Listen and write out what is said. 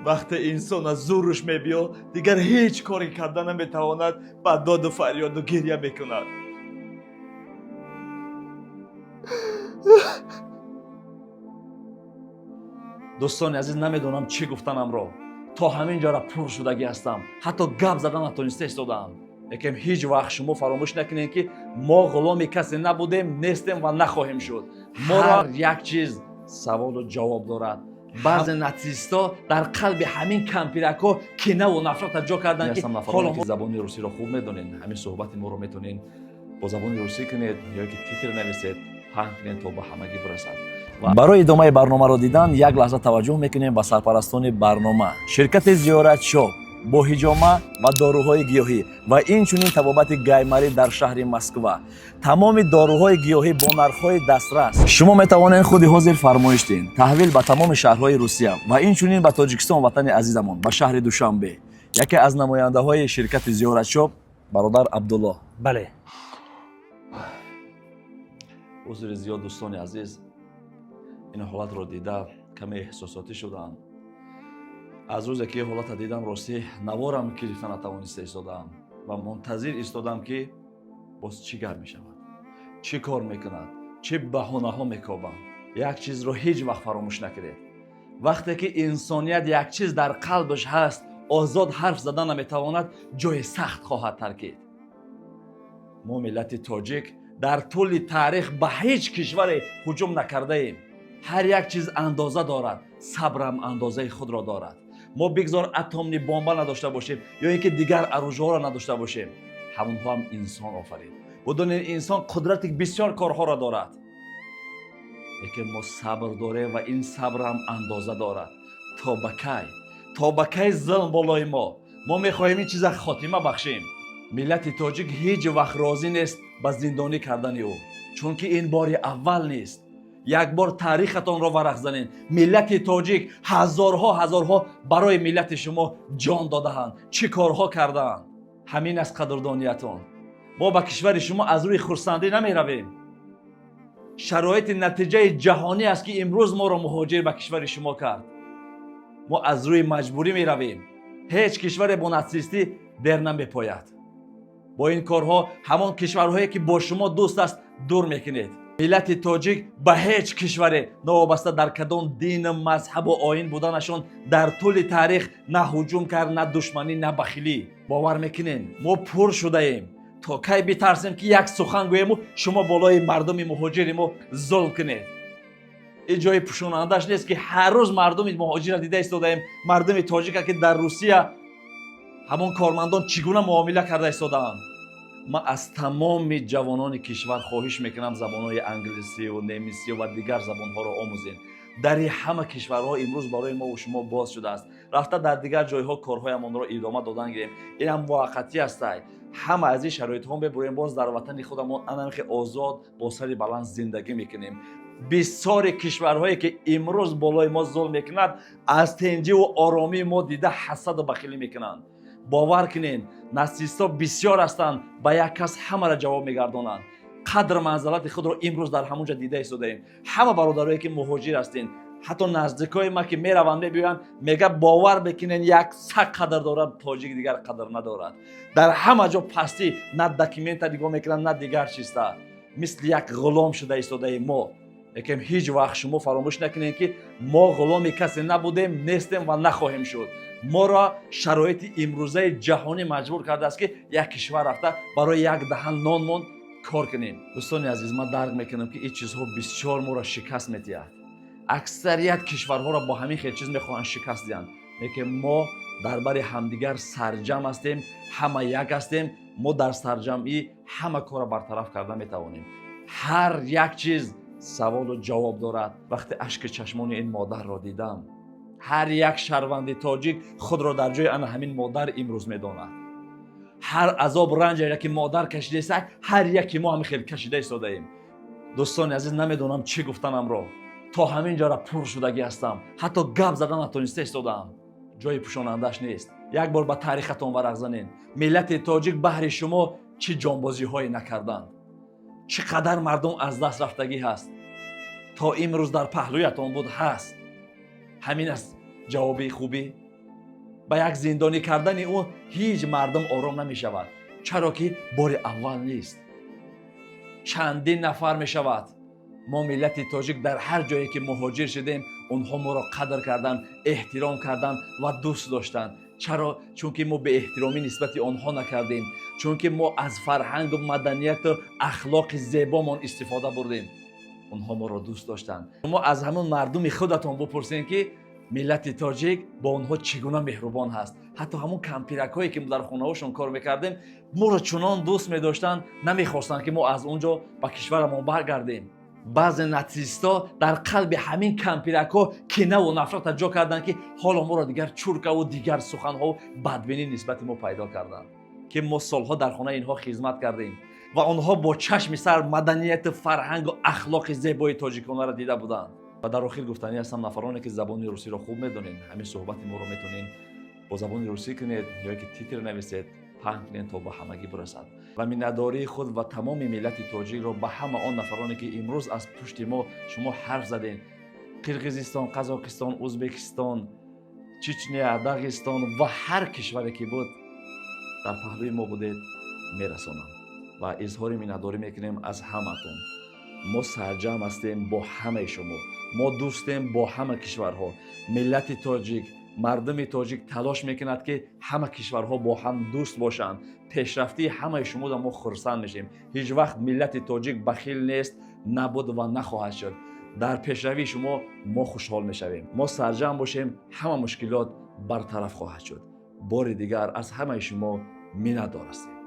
وقتی انسان از زورش میبیاد دیگر هیچ کاری کردن نمیتواند، با داد و فریاد و گریه میکند. دوستان عزیز، نمیدونم چی گفتنم را. تا همین جا را پر شدگی هستم، حتی گپ زدن نتونسته ایستادم. لیکن هیچ وقت شما فراموش نکنین که ما غلام کسی نبودیم، نیستیم و نخواهیم شد. هر یک چیز سوال و جواب دارد. بعضی ناتیستا در قلب همین کمپیرک‌ها کینه و نفرت جا کردن که حالا ما زبان روسی را خوب میدونین، همین صحبت ما رو میتونین با زبان روسی کنید یا که تیتر نویسید، پهن کنید تا به همگی برسد. برای ادامه برنامه را دیدن یک لحظه توجه میکنیم به سرپرستان برنامه. شرکت زیارت شاپ با حجامه و داروهای گیاهی و اینچنین طبابت گیمری در شهر مسکو. تمام داروهای گیاهی با نرخ‌های دسترس. شما میتوانید خود حاضر فرمایش دین، تحویل به تمام شهرهای روسیه و اینچنین به تاجیکستان وطن عزیزمون به شهر دوشنبه. یکی از نماینده‌های شرکت زیارت شاپ برادر عبدالله. بله. عذر زیاد دوستان عزیز، این حالت رو دیده کمی احساساتی شدم. از روزی که حالت دیدم راستی نوارم گرفتن نتوانسته ایستادم و منتظر ایستادم که باز چی گپ میشود، چی کار میکند، چه بهانه ها میکوبند. یک چیز رو هیچ وقت فراموش نکنید. وقتی که انسانیت یک چیز در قلبش هست، آزاد حرف زدن نمیتواند، جای سخت خواهد ترکید. ما ملت تاجیک در طول تاریخ به هیچ کشور هجوم نکرده ایم. هر یک چیز اندازه دارد، صبرم اندازه خود را دارد. ما بگذار اتمی بمب نداشته باشیم یا اینکه دیگر اروژها را نداشته باشیم، همونها هم انسان آفرید. بدون انسان قدرت بسیار کارها را دارد. لیکن ما صبر داریم و این صبر هم اندازه دارد. تا به کی ظلم بالای ما میخواهیم این چیز خاتمه بخشیم. ملت تاجیک هیچ وقت راضی نیست به زندانی کردن او، چون که این بار اول نیست. یک بار تاریختان را ورق زنین. ملت تاجیک هزارها برای ملت شما جان داده‌اند، چه کارها کرده‌اند. همین از قدردانیتان. ما به کشور شما از روی خرسندی نمی رویم. شرایط نتیجه جهانی است که امروز ما را مهاجر به کشور شما کرد. ما از روی مجبوری می رویم. هیچ کشور با ناتسیستی در نمی پاید. با این کارها همان کشورهایی که با شما دوست است دور میکنید. ملت تاجیک به هیچ کشور نوابسته در کدام دین، مذهب و آیین بودنشان در طول تاریخ نه هجوم کرد، نه دشمنی، نه بخیلی. باور میکنین ما پر شده ایم. تا کی بترسیم که یک سخن گوییم و شما بالای مردم مهاجر ما ظلم کنید؟ این جای پوشانندش نیست که هر روز مردم مهاجر دیده ایستاده ایم. مردم تاجیک که در روسیه همون کارمندان چگونه معامله کرده ایستاده‌اند. من از تمام جوانان کشور خواهش میکنم زبانهای انگلیسی و نمیسی و دیگر زبانها را آموزین. در همه کشورها امروز برای ما و شما باز شده است. رفته در دیگر جایها کارهایمان را ادامه دادن گیریم. این هم موقتی است. همه از این شرایط ها ببریم، باز در وطن خودمون انم آزاد با سر بلند زندگی میکنیم. بسیار کشورهایی که امروز بالای ما ظلم میکنند، از تنجی و آرامی ما دیده حسد و بخیلی میکنند. باور کنین ناتسیستا بسیار هستند، به یک کس همه را جواب میگردانند. قدر منزلت خود را امروز در همونجا دیده ایستاده ایم. همه برادرایی که مهاجر هستین، حتی نزدیکای ما که میروند میگویند، میگه باور بکنین یک سگ قدر دارد، تاجیک دیگر قدر ندارد. در همه جا پستی، نه داکیومنت نگاه میکنند نه دیگر چیزا، مثل یک غلام شده ایستاده ایم ما. لیکن هیچ وقت شما فراموش نکنین که ما غلام کسی نبودیم، نیستیم و نخواهیم شد. ما را شرایط امروزه جهانی مجبور کرده است که یک کشور رفته برای یک دهن نانمون کار کنیم. دوستان عزیز، من درک میکنم که این چیزها بسیار ما را شکست میدهد. اکثریت کشورها را با همین خیلی چیز میخواهند شکست دهند. لیکن ما در بر همدیگر سرجم هستیم، همه یک هستیم. ما در سرجمعی همه کار را برطرف کرده میتوانیم. هر یک چیز سوال و جواب دارد. وقتی اشک چشمان این مادر را دیدم، هر یک شهروند تاجیک خود را در جای همین مادر امروز میداند. هر عذاب رنجی که مادر کشیده است، هر یکی ما هم خیلی کشیده ایستاده ایم. دوستان عزیز، نمیدونم چی گفتنم را. تا همین جا را پر شدگی هستم، حتی گپ زدن نتونسته ایستادم. جای پوشانندش نیست. یک بار به تاریختان ورق زنین. ملت تاجیک بهر شما چه جانبازی های نکردند، چقدر مردم از دست رفتگی هست. تا امروز در پهلویتان بود هست. همین است جوابی خوبی. با یک زندانی کردن او هیچ مردم آرام نمی شود، چرا که بار اول نیست، چندین نفر می شود. ما ملت تاجیک در هر جایی که مهاجر شدیم اونها ما را قدر کردن، احترام کردن و دوست داشتن. چرا؟ چون که ما به احترامی نسبت آنها نکردیم، چون که ما از فرهنگ و مدنیت و اخلاق زیبامان استفاده بردیم. اونها ما را دوست داشتن. ما از همون مردم خودتان بپرسین که ملت تاجیک با اونها چگونه مهربان هست. حتی همون کمپیرک هایی که ما در خانه هاشون کار میکردیم ما را چنان دوست میداشتن، نمیخواستن که ما از اونجا به کشورمون برگردیم. بعض ناتسیستا در قلب همین کمپیرک ها کینه و نفرت جا کردن که حالا ما را دیگر چرکه و دیگر سخن ها و بدبینی نسبت ما پیدا کردن که ما سالها در خانه اینها خدمت کردیم و آنها با چشم سر مدنیت، فرهنگ و اخلاق زیبای تاجیکان را دیده بودند. و در آخر گفتنی هستم نفرانی که زبان روسی را خوب میدونین، همین صحبت ما رو میتونین با زبان روسی کنید یا که تیتر نویسید، پهن کنید تا به همگی برسد و مینداری خود و تمام ملت تاجیک را به همه آن نفرانی که امروز از پشت ما شما حرف زدین، قرقیزستان، قزاقستان، ازبکستان، چچنیا، داغستان و هر کشوری که بود در پهلوی ما بودید میرسانم و اظهار مینداری میکنیم از همتون. ما سرجم هستیم با همه شما، ما دوستیم با همه کشورها. ملت تاجیک، مردم تاجیک تلاش میکند که همه کشورها با هم دوست باشند. پیشرفتی همه شما را ما خرسند میشیم. هیچ وقت ملت تاجیک بخیل نیست، نبود و نخواهد شد. در پیشروی شما ما خوشحال میشویم. ما سرجم باشیم، همه مشکلات برطرف خواهد شد. بار دیگر از همه شما میندار هستیم.